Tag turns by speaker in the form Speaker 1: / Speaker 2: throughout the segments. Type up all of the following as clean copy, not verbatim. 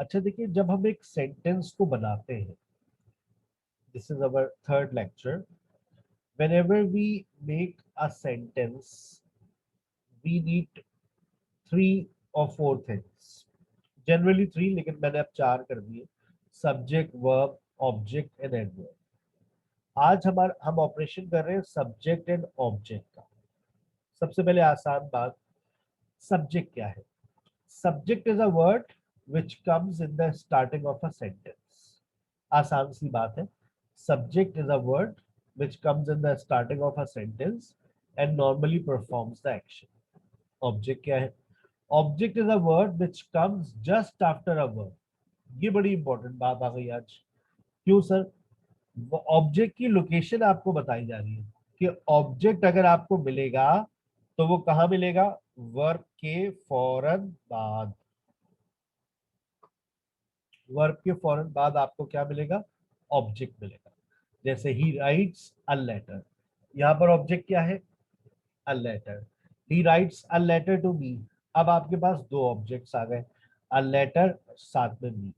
Speaker 1: अच्छा देखिए, जब हम एक सेंटेंस को बनाते हैं, this is our third lecture, whenever we make a sentence we need three or four things, generally three, लेकिन मैंने अब चार कर दिए: subject, verb, object and adverb. आज हम ऑपरेशन कर रहे हैं सब्जेक्ट एंड ऑब्जेक्ट का। सबसे पहले आसान बात, सब्जेक्ट क्या है? Subject is a word which comes in the starting of a sentence. आसान सी बात है, subject is a word which comes in the starting of a sentence and normally performs the action. Object क्या है? Object is a word which comes just after a word. ये बड़ी important बात आ गई आज। क्यों सर? ऑब्जेक्ट की location आपको बताई जा रही है कि ऑब्जेक्ट अगर आपको मिलेगा तो वो कहां मिलेगा? वर्ब के फौरन बाद। वर्ब के फौरन बाद आपको क्या मिलेगा? ऑब्जेक्ट मिलेगा। जैसे ही राइट्स अ लेटर, यहां पर ऑब्जेक्ट क्या है? A letter. He writes a letter to me. अब आपके पास दो ऑब्जेक्ट्स आ गए, अ लेटर साथ में मी।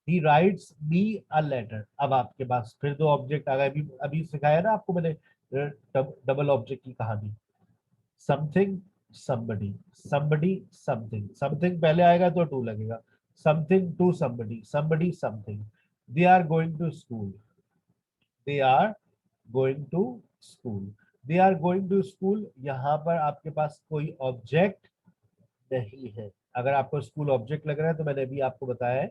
Speaker 1: ही राइट्स मी अ लेटर। अब आपके पास फिर दो ऑब्जेक्ट आ गए। अभी अभी सिखाया ना आपको मैंने डबल ऑब्जेक्ट की कहानी। Something, somebody, somebody, something. Something पहले आएगा तो टू लगेगा। Something to somebody, somebody something. They are going to school, they are going to school. They are going to school, यहाँ पर आपके पास कोई ऑब्जेक्ट नहीं है। अगर आपको स्कूल ऑब्जेक्ट लग रहा है तो मैंने भी आपको बताया है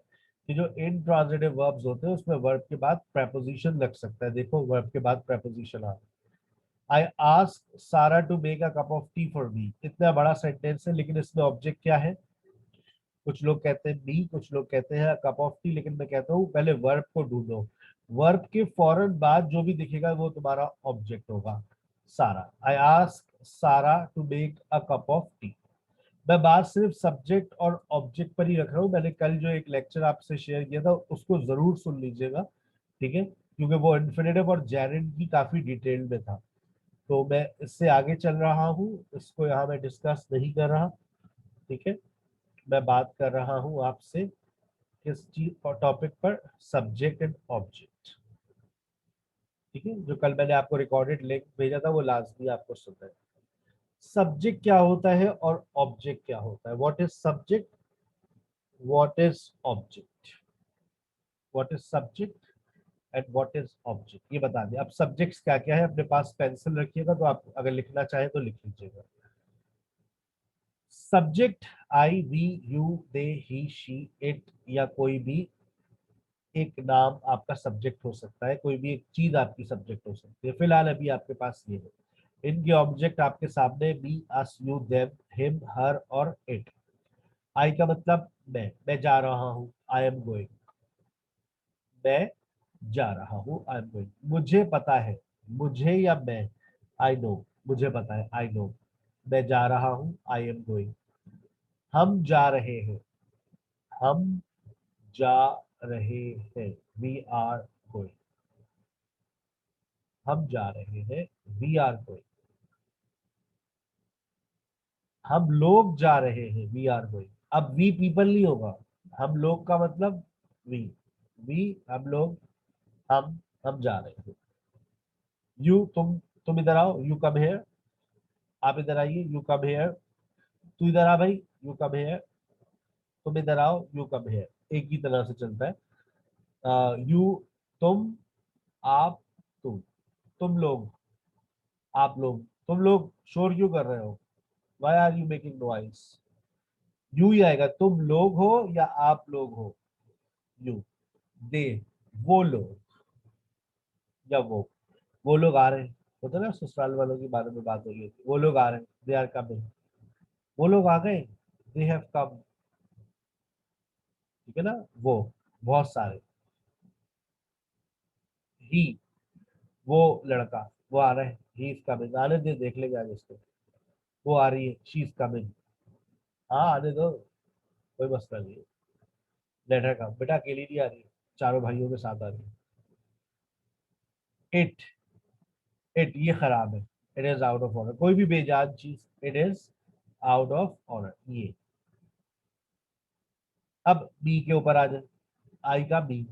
Speaker 1: कि जो इंट्रांजिटिव वर्ब्स होते हैं उसमें वर्ब के बाद प्रेपोजिशन लग सकता है। देखो, वर्ब के बाद प्रेपोजिशन आ, I ask Sarah to make a cup of tea for me. इतना बड़ा सेंटेंस है लेकिन इसमें ऑब्जेक्ट क्या है? कुछ लोग कहते हैं मी, कुछ लोग कहते हैं कप ऑफ टी, लेकिन मैं कहता हूँ पहले वर्ब को ढूंढो। वर्ब के फौरन बाद जो भी दिखेगा वो तुम्हारा ऑब्जेक्ट होगा। Sarah, I ask Sarah to make a cup of tea. मैं बात सिर्फ सब्जेक्ट और ऑब्जेक्ट पर ही रख रहा हूँ। मैंने कल जो एक लेक्चर आपसे शेयर किया था उसको जरूर सुन लीजिएगा, ठीक है? क्योंकि वो इन्फिनेटिव और जेरेंड की काफी डिटेल में था। तो मैं इससे आगे चल रहा हूँ, इसको यहाँ मैं डिस्कस नहीं कर रहा, ठीक है? मैं बात कर रहा हूँ आपसे किस चीज और टॉपिक पर? सब्जेक्ट एंड ऑब्जेक्ट, ठीक है? जो कल मैंने आपको रिकॉर्डेड लिंक भेजा था वो लाजमी आपको सुनना है। सब्जेक्ट क्या होता है और ऑब्जेक्ट क्या होता है? What is subject, what is object? What is subject and what is object, ये बता दें। अब सब्जेक्ट्स क्या क्या है अपने पास, पेंसिल रखिएगा तो आप अगर लिखना चाहें तो लिख लीजिएगा। Subject I, we, you, they, he, she, it, या कोई भी एक नाम आपका सब्जेक्ट हो सकता है, कोई भी एक चीज आपकी सब्जेक्ट हो सकती है। फिलहाल अभी आपके पास ये है। इनके ऑब्जेक्ट आपके सामने मी, अस, यू, देम, हिम, हर और इट। आई का मतलब मैं जा रहा हूँ, आई एम गोइंग। मैं जा रहा हूँ, आई एम गोइंग। मुझे पता है, मुझे या मैं, आई नो। मुझे पता है, आई नो। मैं जा रहा हूँ, आई एम गोइंग। हम जा रहे हैं, हम जा रहे हैं, वी आर गोइंग। हम जा रहे हैं, वी आर गोइंग। हम लोग जा रहे हैं, वी आर गोइंग। अब वी पीपल नहीं होगा, हम लोग का मतलब वी, वी हम लोग, हम जा रहे हैं। यू, तुम इधर आओ, यू कम हेयर। आप इधर आइए, यू कम हेयर। तू इधर आ भाई, यू कम हेयर। तुम इधर आओ, यू कम हेयर। एक ही तरह से चलता है। यू, तुम, आप, तुम लोग, आप लोग। तुम लोग शोर क्यों कर रहे हो? Why are you making noise? यू ही आएगा, तुम लोग हो या आप लोग हो। यू, दे, वो लोग, या वो लोग आ रहे हैं। होता है ना, ससुराल वालों के बारे में बात हो रही होती, वो लोग आ रहे हैं, दे आर कमिंग। वो लोग आ गए, दे हैव कम, ठीक है ना? वो, बहुत सारे। ही, वो लड़का, वो आ रहा है, ही इज कमिंग। आने दे, देख लेंगे आज इसको। वो आ रही है, शी इज कमिंग। हाँ, आने दो, कोई मसला नहीं है। लेटर का बेटा अकेली नहीं आ रही है, चारों भाइयों के साथ आ रही है। इट, ये खराब है, it is out of order. कोई भी बेजान चीज, it is out of order, ये। अब बी के ऊपर आ जाए, आई का बी,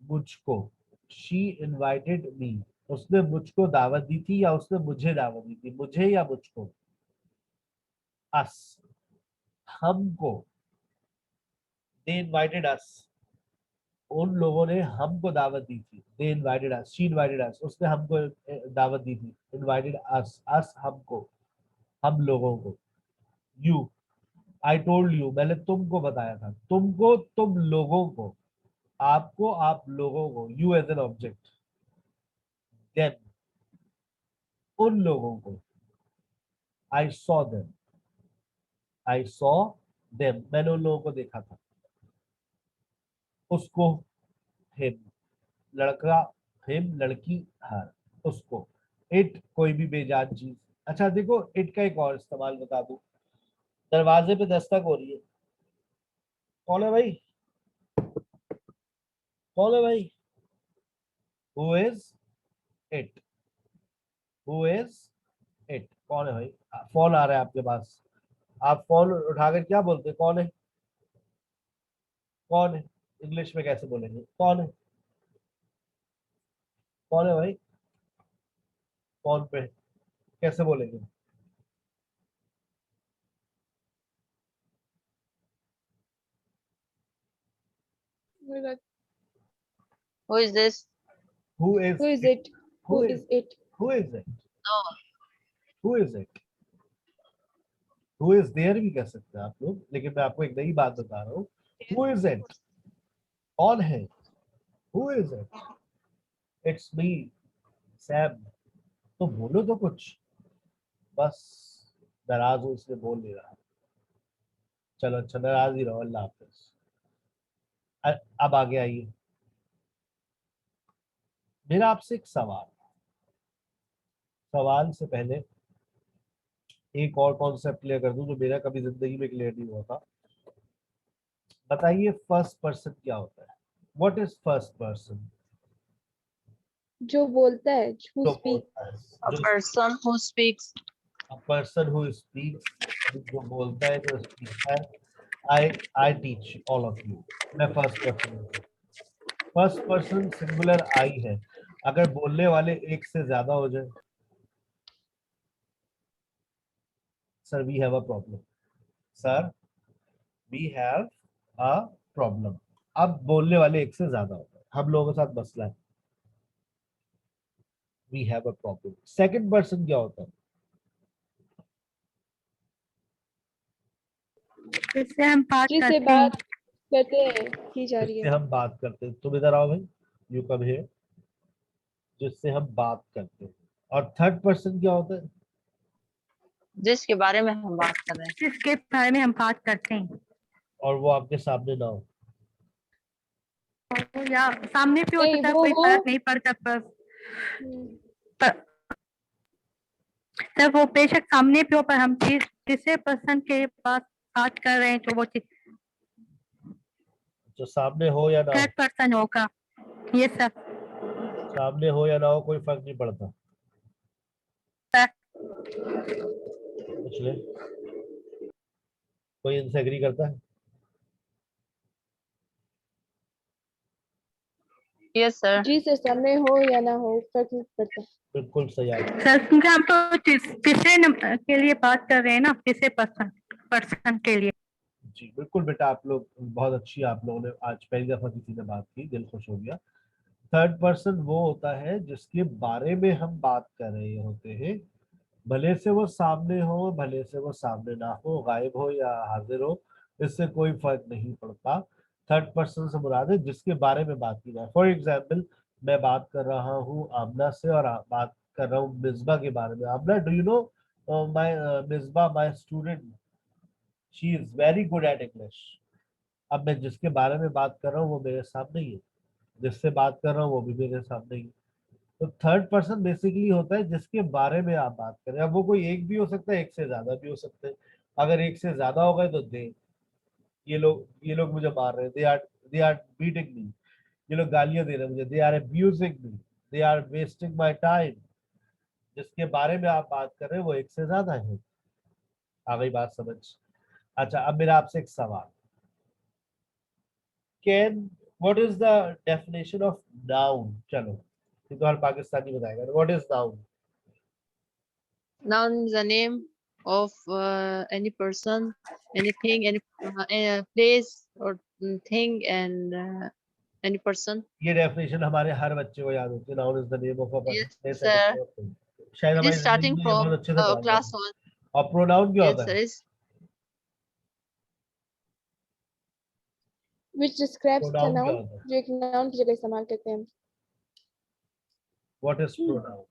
Speaker 1: मुझको, शी इनवाइटेड मी, उसने मुझको दावत दी थी या उसने मुझे दावत दी थी, मुझे या मुझको, अस, हमको, दे इनवाइटेड अस, उन लोगों ने हमको दावत दी थी, दे इनवाइटेड अस, शी इनवाइटेड अस, उसने हमको दावत दी थी, इनवाइटेड अस, अस हमको, हम लोगों को, यू, आई टोल्ड यू, मैंने तुमको बताया था, तुमको, तुम लोगों को, आपको, आप लोगों को, you as an object, them, उन लोगों को, I saw them, I saw them, मैंने उन लोगों को देखा था, उसको, हिम, लड़का, हिम लड़की, हर, उसको, इट कोई भी बेजान चीज। अच्छा देखो, इट का एक और इस्तेमाल बता दूं, दरवाजे पे दस्तक हो रही है, कौन है भाई, कौन है भाई, who is it, who is it, कौन है भाई, फोन आ रहा है आपके पास, आप फोन उठाकर क्या बोलते हैं, कौन है, कौन है, इंग्लिश में कैसे बोलेंगे, कौन है, कौन है भाई, फोन पे कैसे बोलेंगे,
Speaker 2: Who is this?
Speaker 1: Who is
Speaker 3: Who is
Speaker 1: it,
Speaker 3: it?
Speaker 1: Who
Speaker 3: Who
Speaker 1: is,
Speaker 3: is it?
Speaker 1: Who is it,
Speaker 2: No.
Speaker 1: Who is it, who is there भी कह सकते हैं आप लोग, लेकिन मैं आपको एक नई बात बता रहा हूँ, हु इज इट, कौन है, who is it, it's me, Sam, तो बोलो तो कुछ, बस नाराज हूँ इसलिए बोल नहीं रहा, चलो अच्छा नाराज ही रहो, अल्लाह हाफिज। अब आगे आइए, मेरा आपसे एक सवाल, सवाल से पहले एक और कॉन्सेप्ट क्लियर कर दूं जो मेरा कभी जिंदगी में क्लियर नहीं हुआ था, बताइए फर्स्ट पर्सन क्या होता है, व्हाट इज फर्स्ट पर्सन,
Speaker 3: जो बोलता है, who
Speaker 1: जो
Speaker 3: speaks.
Speaker 1: बोलता है,
Speaker 2: A
Speaker 1: जो,
Speaker 2: person who speaks.
Speaker 1: a person who speaks, जो बोलता है, जो स्पीक्स है, I teach all of you, मैं फर्स्ट पर्सन हूँ, फर्स्ट पर्सन सिंगुलर आई है, अगर बोलने वाले एक से ज्यादा हो जाए, sir we have a problem, sir we have a problem, अब बोलने वाले एक से ज्यादा होता है, हम लोगों के साथ मसला है, we have a problem. Second person क्या होता है,
Speaker 4: जिससे हम बात
Speaker 3: जिससे
Speaker 4: करते हैं।
Speaker 3: बात करते हैं, की जा रही
Speaker 1: जिससे
Speaker 3: है।
Speaker 1: हम बात करते हैं, तुम इधर आओ भाई, यू कम हियर, जिससे हम बात करते हैं। और थर्ड पर्सन क्या होता है,
Speaker 2: जिसके बारे में हम बात कर रहे हैं.
Speaker 4: जिसके बारे में हम बात करते हैं,
Speaker 1: और वो आपके सामने ना हो,
Speaker 4: और या सामने भी हो
Speaker 3: नहीं,
Speaker 4: सकता है,
Speaker 3: वो
Speaker 4: कोई
Speaker 3: हो।
Speaker 4: फर्क नहीं पड़ता, पर
Speaker 3: हम्म,
Speaker 4: सर वो बेशक सामने भी हो, पर हम जिससे पर्सन के पास बात कर रहे हैं तो वो
Speaker 1: जो सामने हो या ना हो,
Speaker 4: थर्ड पर्सन होगा। ये सब
Speaker 1: सामने हो या ना हो कोई फर्क नहीं पड़ता, पूछ ले, कोई इनसे एग्री करता है,
Speaker 2: Yes, sir.
Speaker 3: जिससे सामने हो या ना हो फर्क नहीं पड़ता।
Speaker 1: बिल्कुल सही आंसर,
Speaker 4: सर, क्योंकि हम तो तीसरे नंबर के लिए बात कर रहे हैं ना, तीसरे पर्सन पर्सन के लिए।
Speaker 1: जी बिल्कुल बेटा, आप लोग बहुत अच्छी, आप लोगों ने आज पहली दफा किसी ने बात की, दिल खुश हो गया। थर्ड पर्सन वो होता है जिसके बारे में हम बात कर रहे होते हैं, भले से वो सामने हो, भले से वो सामने ना हो, गायब हो या हाजिर हो, इससे कोई फर्क नहीं पड़ता। थर्ड पर्सन से मुराद है जिसके बारे में बात की जाए। फॉर एग्जाम्पल, मैं बात कर रहा हूँ आमना से और बात कर रहा हूँ मिसबा के बारे में, Amna do you know my Misbah, my student, she is very good at English. अब मैं जिसके बारे में बात कर रहा हूँ वो मेरे सामने ही है, जिससे बात कर रहा हूँ वो भी मेरे सामने ही है। तो थर्ड पर्सन बेसिकली होता है जिसके बारे में आप बात करें, अब वो कोई एक भी हो सकता है, एक से ज्यादा भी हो सकते हैं, अगर एक से ज्यादा हो गए तो दे, ये लोग मुझे मार रहे हैं, दे आर बीटिंग मी, ये लोग गालियां दे रहे हैं मुझे, they are abusing me, they are wasting my time, जिसके बारे में आप बात कर रहे हैं वो एक से ज्यादा है। आ गई बात समझ। अच्छा अब मेरा आपसे एक सवाल, can, what is the definition of noun? चलो ये तो हर पाकिस्तानी बताएगा, what is noun?
Speaker 2: Noun is a name of any person, anything, any place or thing, and any person.
Speaker 1: ये डेफिनेशन हमारे हर बच्चे को याद होती है, noun is the name of a
Speaker 2: Yes,
Speaker 1: place,
Speaker 2: sir.
Speaker 1: शायद
Speaker 2: It
Speaker 1: हमारी
Speaker 2: is
Speaker 1: जिंदगी
Speaker 2: starting
Speaker 1: में ये
Speaker 2: from
Speaker 1: बहुत अच्छे से पढ़ा
Speaker 2: class
Speaker 1: जाता है।
Speaker 2: 1.
Speaker 1: और प्रोनाउन क्या
Speaker 2: Yes,
Speaker 1: होता
Speaker 2: sir.
Speaker 1: है?
Speaker 2: It's
Speaker 3: which describes a
Speaker 1: pronoun क्या
Speaker 3: noun,
Speaker 1: होता है?
Speaker 3: जो एक noun की जगह इस्तेमाल करते हैं हम।
Speaker 1: What is pronoun?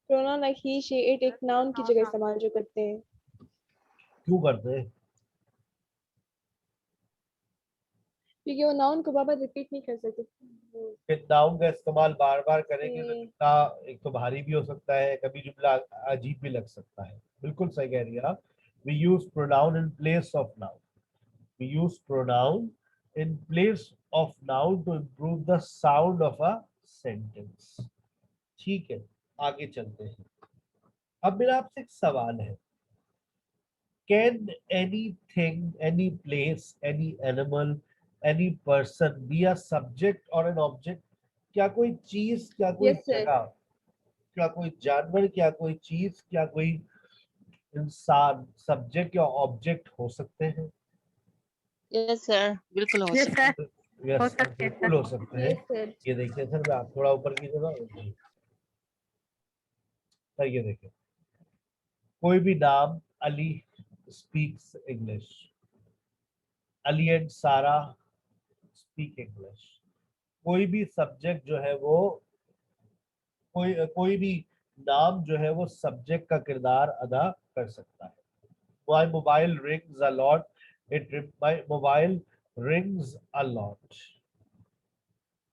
Speaker 3: pronoun like he she it एक noun की जगह इस्तेमाल जो करते हैं।
Speaker 1: क्यों करते हैं?
Speaker 3: क्योंकि वो noun को बार-बार रिपीट नहीं कर सकते।
Speaker 1: नाउन का इस्तेमाल बार बार करेंगे तो
Speaker 3: हम्म।
Speaker 1: जुमला एक तो भारी भी हो सकता है, कभी जुमला अजीब भी लग सकता है। बिल्कुल सही कह रही है आप। We use pronoun in place of noun, we use pronoun in place of noun to improve the sound of a sentence. ठीक है, आगे चलते हैं। अब मेरा आपसे एक सवाल है, can anything, any place, any animal, any person be a subject or an object? क्या कोई चीज, क्या कोई
Speaker 3: Yes, sir.
Speaker 1: जगह, क्या कोई जानवर, क्या कोई चीज, क्या कोई इंसान सब्जेक्ट या ऑब्जेक्ट हो सकते हैं?
Speaker 2: yes, sir. बिल्कुल हो
Speaker 4: Yes,
Speaker 2: सकता है.
Speaker 4: sir.
Speaker 1: यस
Speaker 4: हो
Speaker 1: सर,
Speaker 4: सकते हैं,
Speaker 1: बिल्कुल
Speaker 4: sir.
Speaker 1: हो सकते हैं।
Speaker 3: Yes, sir.
Speaker 1: ये देखिए सर, मैं आप थोड़ा ऊपर कीजिएगा जी सर, ये देखिए कोई भी नाम, Ali speaks English, Ali and सारा स्पीक इंग्लिश। कोई भी सब्जेक्ट जो है वो, कोई भी नाम जो है वो सब्जेक्ट का किरदार अदा कर सकता है। My mobile rings a lot. My mobile rings a lot.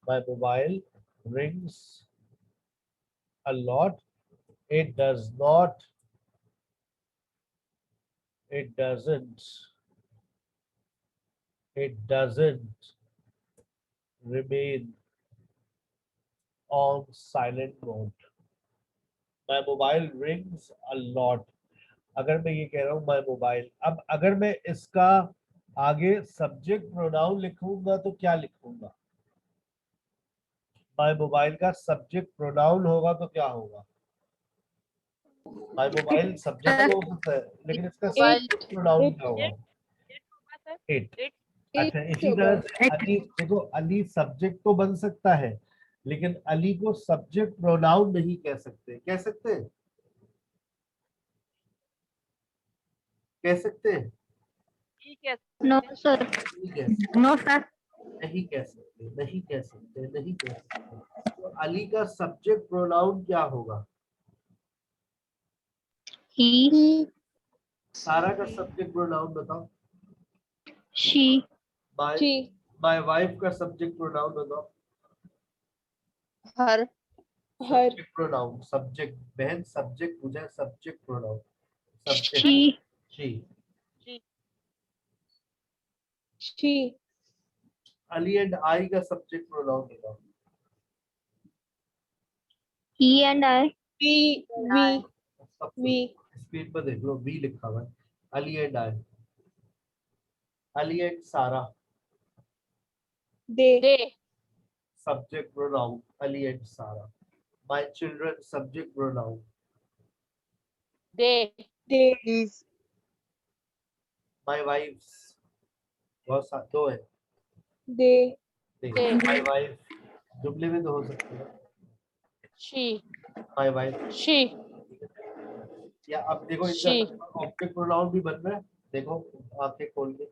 Speaker 1: My mobile rings a lot. It does not. It doesn't. It doesn't remain on silent mode. My mobile rings a lot. अगर मैं ये कह रहा हूँ my mobile, अब अगर मैं इसका आगे सब्जेक्ट प्रोनाउन लिखूंगा तो क्या लिखूंगा? माई मोबाइल का सब्जेक्ट प्रोनाउन होगा तो क्या होगा? माई मोबाइल सब्जेक्ट तो हो सकता है, लेकिन इसका सब्जेक्ट प्रोनाउन क्या होगा? इट। अच्छा, इसी तरह से अली, देखो अली सब्जेक्ट तो बन सकता है, लेकिन अली को सब्जेक्ट प्रोनाउन नहीं कह सकते। कह सकते हैं? कह सकते हैं?
Speaker 4: No, sir.
Speaker 1: नहीं कह सकते,
Speaker 4: No, sir.
Speaker 1: नहीं कह सकते, नहीं कह सकते, नहीं कह सकते। तो अली का सब्जेक्ट प्रोनाउन क्या होगा?
Speaker 4: He,
Speaker 1: सारा का सब्जेक्ट प्रोनाउन बताओ।
Speaker 4: she,
Speaker 1: my
Speaker 3: she,
Speaker 1: my wife का सब्जेक्ट प्रोनाउन बताओ।
Speaker 2: Her,
Speaker 3: her,
Speaker 1: subject pronoun, subject बहन, सब्जेक्ट पूछा, subject pronoun, subject
Speaker 4: she,
Speaker 1: she.
Speaker 3: she,
Speaker 1: Ali and I का सब्जेक्ट प्रोनाउन बताओ।
Speaker 4: he and I,
Speaker 3: we, we,
Speaker 1: screen पर देख लो, वी लिखा हुआ है। Ali and I, Ali and Sara,
Speaker 3: they,
Speaker 1: subject pronoun Ali and Sara. My children, subject pronoun
Speaker 3: they,
Speaker 2: is,
Speaker 1: my wives, बहुत सारे दो है।
Speaker 3: they,
Speaker 1: माय वाइफ जुमले में तो हो सकती है
Speaker 3: she,
Speaker 1: माय वाइफ,
Speaker 3: she,
Speaker 1: या अब देखो इनका ऑब्जेक्ट प्रोनाउन भी बन रहा है। देखो आंखें खोल के,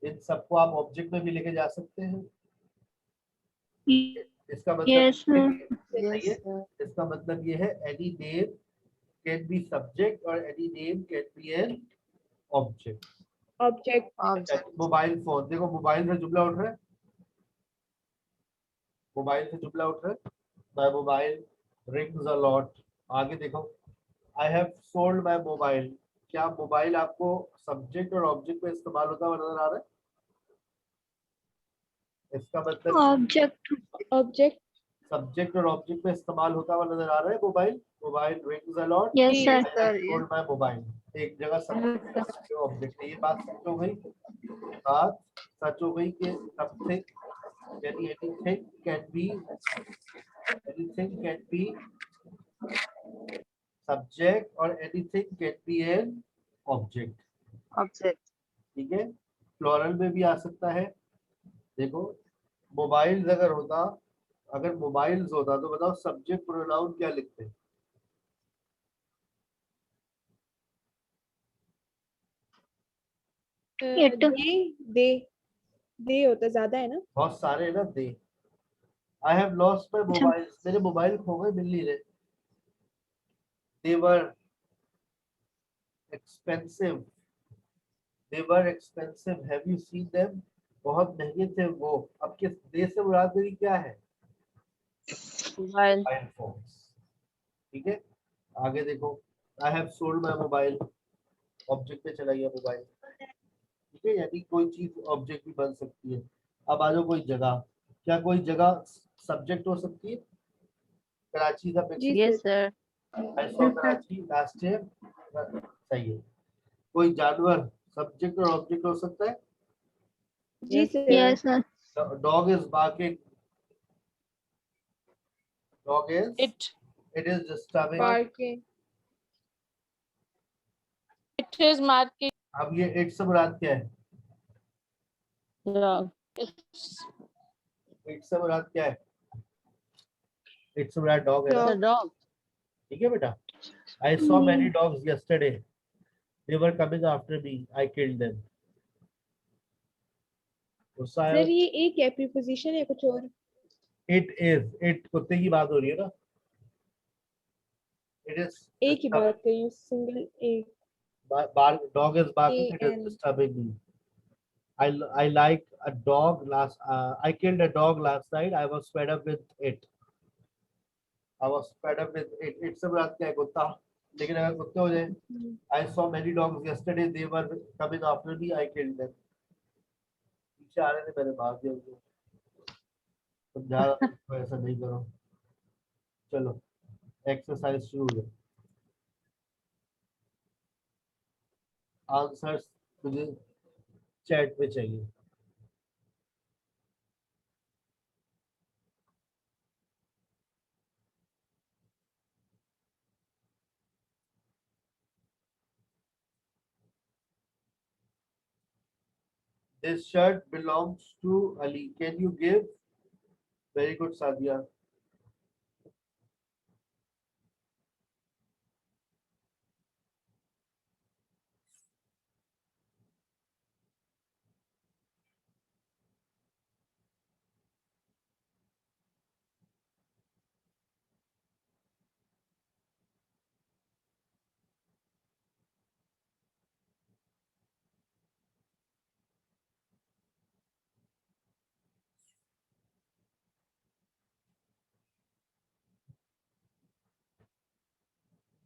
Speaker 1: इन सबको आप ऑब्जेक्ट में भी लेके जा सकते हैं। इसका मतलब
Speaker 4: yes, sir.
Speaker 1: सही है। इसका मतलब ये है any name can be subject और any name can be an object.
Speaker 3: object,
Speaker 1: mobile phone, देखो मोबाइल से जुमला उठ रहा है, मोबाइल से जुमला उठ रहा है। My mobile rings a lot. आगे देखो, I have sold my mobile. क्या मोबाइल आपको सब्जेक्ट और ऑब्जेक्ट में इस्तेमाल होता हुआ नजर आ रहा है? इसका मतलब
Speaker 4: Object,
Speaker 3: object,
Speaker 1: सब्जेक्ट और ऑब्जेक्ट में इस्तेमाल होता हुआ नजर आ रहा है mobile. Mobile rings a lot.
Speaker 4: Yes,
Speaker 3: जी,
Speaker 4: sir.
Speaker 1: I
Speaker 2: sir,
Speaker 1: sold my mobile. एक जगह सब ऑब्जेक्ट है, ये बात सच हो गई, बात सच हो गई कि something यानी anything can be subject और anything can be an object.
Speaker 2: object.
Speaker 1: ठीक है, प्लूरल में भी आ सकता है। देखो मोबाइल्स अगर मोबाइल्स होता तो बताओ सब्जेक्ट प्रोनाउन क्या लिखते हैं?
Speaker 4: It.
Speaker 3: दे होता ज्यादा है ना।
Speaker 1: बहुत सारे है ना दे। आई हैव लॉस्ट माय
Speaker 4: अच्छा।
Speaker 1: मोबाइल, मेरे मोबाइल खो गए, मिल नहीं रहे। They were expensive, they were expensive, have you seen them, बहुत महंगे थे वो। अब किस दे से मुराद मेरी क्या है?
Speaker 2: Mobile.
Speaker 1: Mobile phones. ठीक है, आगे देखो, I have sold my mobile, object पे चला गया मोबाइल। ठीक है, यानी कोई चीज ऑब्जेक्ट भी बन सकती है। अब आ जाओ कोई जगह, क्या कोई जगह सब्जेक्ट हो सकती है? कराची का
Speaker 3: जी
Speaker 1: पिक्चर,
Speaker 2: Yes,
Speaker 3: सर।
Speaker 2: sir.
Speaker 1: I saw Karachi last year, सही है। कोई जानवर सब्जेक्ट और ऑब्जेक्ट हो सकता है?
Speaker 3: जी
Speaker 2: Yes,
Speaker 3: sir.
Speaker 4: Yes, sir.
Speaker 1: Dog is barking, dog is,
Speaker 5: It
Speaker 1: it is disturbing.
Speaker 3: Parking.
Speaker 5: it is marking.
Speaker 1: अब ये इट से मुराद क्या है?
Speaker 5: Yeah. It's
Speaker 1: इट से मुराद क्या है? इट से मुराद डॉग है ना?
Speaker 2: The dog.
Speaker 1: ठीक है बेटा। I saw many dogs yesterday, they were coming after me, I killed them. गुस्सा आया?
Speaker 3: सर ये एक है, प्रीपोजिशन है कुछ और।
Speaker 1: इट इज, इट कुत्ते की बात हो रही है ना? इट इज
Speaker 3: एक ही बात करी हूँ, सिंगल एक।
Speaker 1: dog is barking, it is
Speaker 3: AN।
Speaker 1: disturbing me. I like a dog I killed a dog last night, I was fed up with it. I was fed up with it. It's से मुराद क्या है? कुत्ता। लेकिन अगर कुत्ते हो जाए, I saw many dogs yesterday, they were coming after me, I killed them. पीछे आ रहे थे, मैंने मार दिया उनको। समझा रहा था उनको, ऐसा नहीं करो। चलो एक्सरसाइज शुरू हो जाए। आंसर्स मुझे चैट पे चाहिए। This shirt belongs to Ali. Can you give? Very good, Sadia.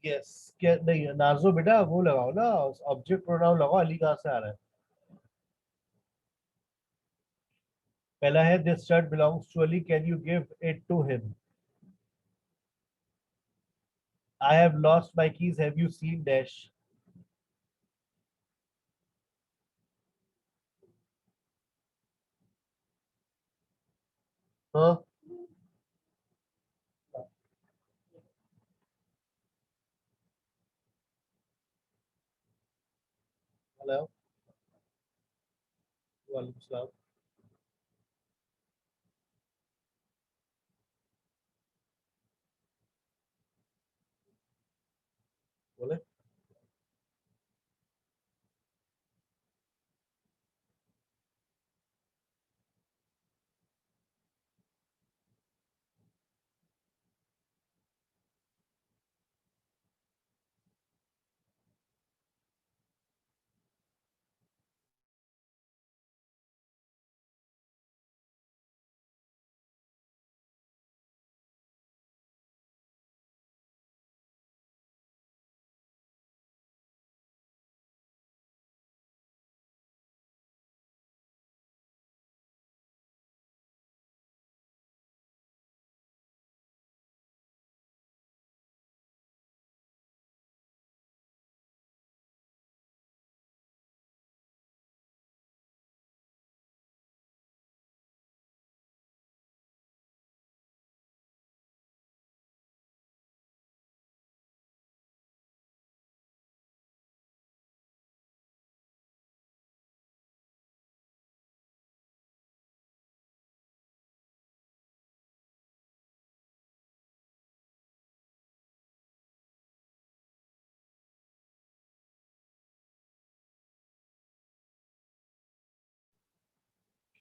Speaker 1: Yes, क्या नहीं नार्जो बेटा, वो लगाओ ना, ऑब्जेक्ट प्रोनाउन लगाओ। अली कहाँ से आ रहा है? पहला है this shirt belongs to Ali, can you give it to him? I have lost my keys, have you seen dash? हाँ, हेलो, वालेकुम सलाम। बोले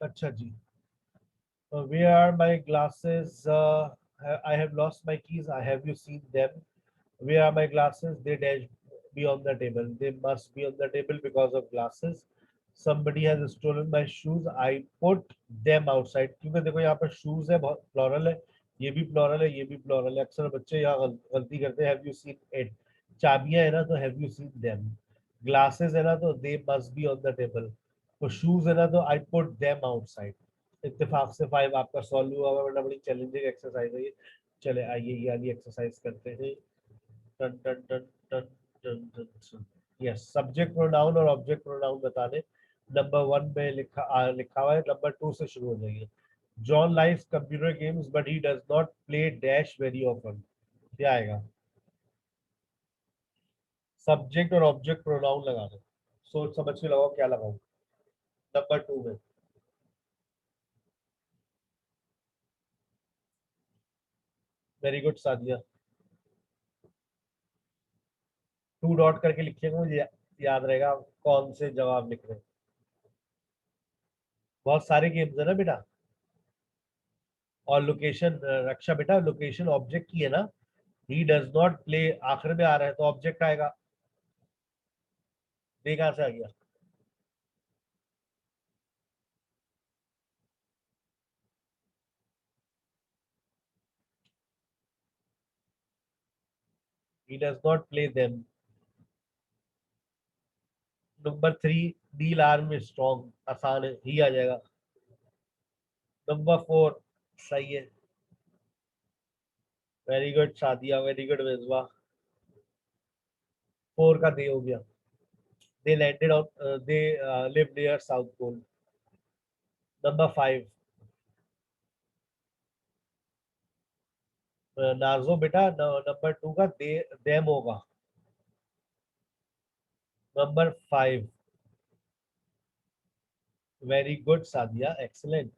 Speaker 1: अच्छा जी, where are my glasses? I have lost my keys. Have you seen them? Where are my glasses? They dash be on the table. They must be on the table because of glasses. Somebody has stolen my shoes. I put them outside. क्योंकि देखो यहाँ पर shoes है, बहुत plural है, ये भी plural है, ये भी plural है. अक्सर बच्चे यहाँ गलती करते हैं. Have you seen it? चाबियां है ना तो have you seen them? Glasses है ना तो they must be on the table. तो shoes है ना तो I put them outside. इत्तेफाक से 5 आपका सॉल्व हुआ है, वरना बड़ी चैलेंजिंग एक्सरसाइज है ये. चले आइए ये वाली एक्सरसाइज करते हैं. टन टन टन टन टन टन. यस, सब्जेक्ट प्रोनाउन और ऑब्जेक्ट प्रोनाउन बताने. नंबर 1 में लिखा हुआ है. नंबर 2 से शुरू हो जाइए. John likes computer games but he does not play dash very often. क्या आएगा? सब्जेक्ट और ऑब्जेक्ट प्रोनाउन लगाना. सोच समझ के लगाओ क्या लगाऊं. नंबर 2 में वेरी गुड सादिया. 2 डॉट करके लिखिएगा, मुझे याद रहेगा कौन से जवाब लिख रहे हैं. बहुत सारे गेम्स है ना बेटा. और लोकेशन, रक्षा बेटा लोकेशन ऑब्जेक्ट की है ना. ही डज नॉट प्ले आखिर में आ रहा है तो ऑब्जेक्ट आएगा. ये कहां से आ गया? He does not play them. Number 3, Neil Armstrong, आसान है, ही आ जाएगा. नंबर 4 सही है. Very good Sadia, very good Mezba. 4 का दे हो गया. They landed on the live near south pole. Number 5 नार्जो बेटा, नंबर 2 का दे देम होगा. Number 5 very good Sadia, excellent.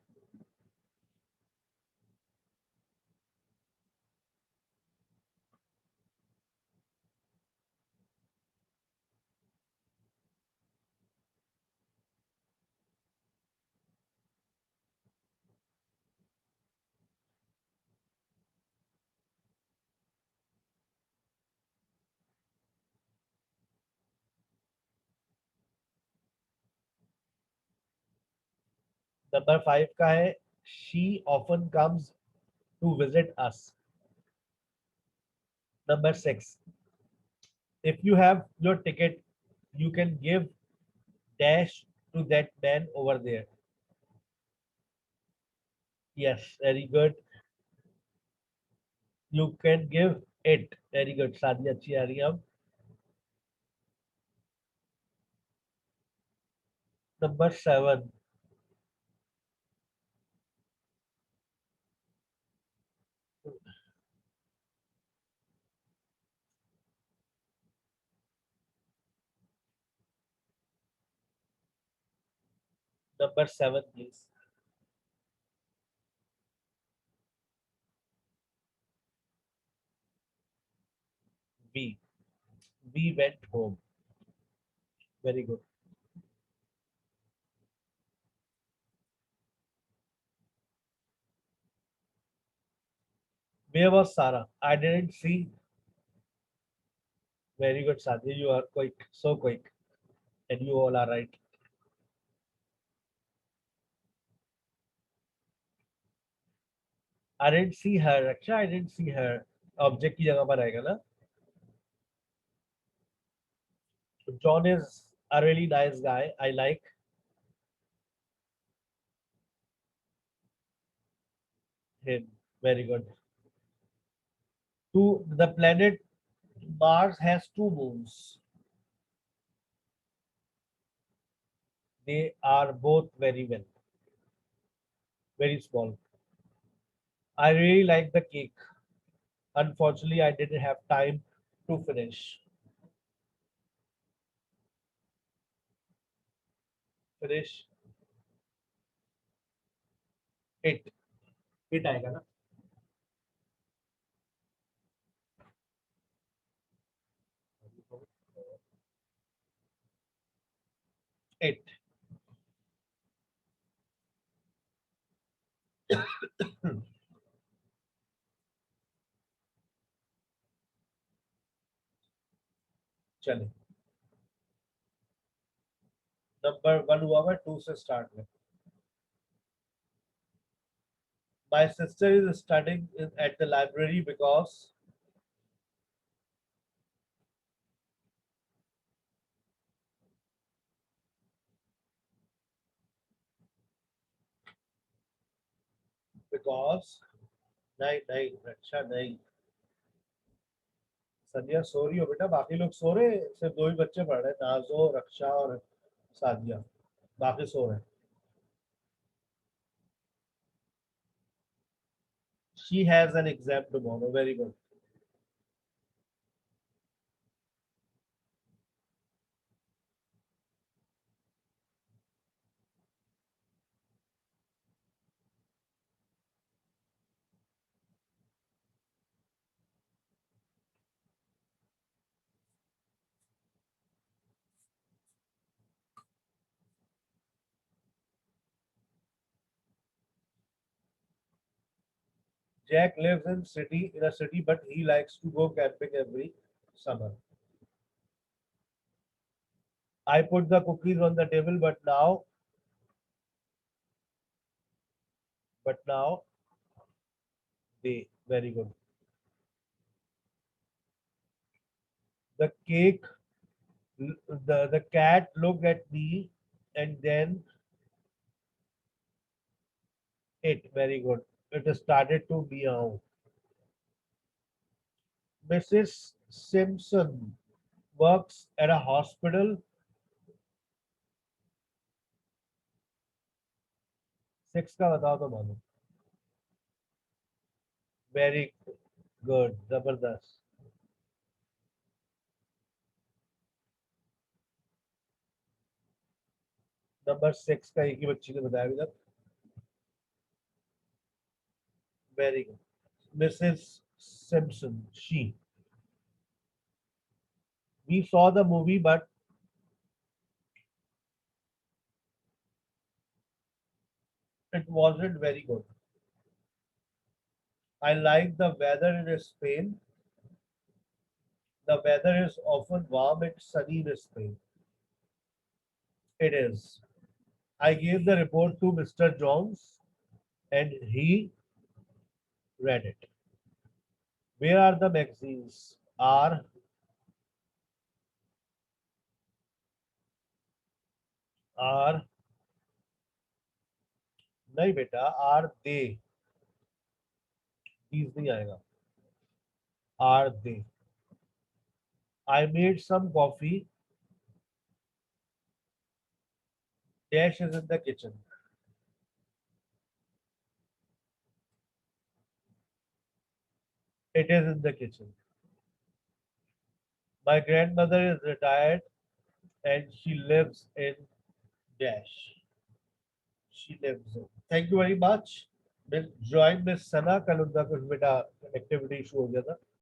Speaker 1: Number 5 का है she often comes to visit us. Number 6 if you have your ticket you can give dash to that man over there. Yes, very good. You can give it. Very good सादी, अच्छी आ रही है. अब number 7 number 7 please. we we went home. Very good. Where was Sarah? I didn't see. Very good Sadia, you are quick, so quick, and you all are right. I didn't see her. Raksha, I didn't see her. Object की जगह पर आएगा ना. John is a really nice guy. I like. Him. Very good. The planet Mars has 2 moons. They are both very small. I really like the cake. Unfortunately, I didn't have time to finish. Finish it. It आएगा ना. It. चले, number 1 हुआ, मैं 2 से start में. My sister is studying at the library because नहीं नहीं रक्षा नहीं, संध्या सो रही हो बेटा, बाकी लोग सो रहे, सिर्फ 2 ही बच्चे पढ़ रहे हैं, नाजो, रक्षा और सादिया, बाकी सो रहे हैं. She has an exam tomorrow. Very good. Jack lives in a city, but he likes to go camping every summer. I put the cookies on the table, but now they very good. The cake, the cat looked at me and then it very good. It started to meow. Mrs. Simpson works at a hospital. 6 का बताओ तो मालूम. Very good, जबरदस्त. Number 6 का एक ही बच्ची ने बताया अभी तक. Very good. Mrs Simpson, she. We saw the movie, but it wasn't very good. I like the weather in Spain. The weather is often warm and sunny in Spain. It is. I gave the report to Mr. Jones and he read it. Where are the magazines? Are नहीं बेटा, are they? These नहीं आएगा. Are they? I made some coffee. Dash is in the kitchen. It is in the kitchen. My grandmother is retired and she lives in Dash. She lives in. Thank you very much. Join Miss Sana. कल उनका कुछ बेटा activity issue हो गया था.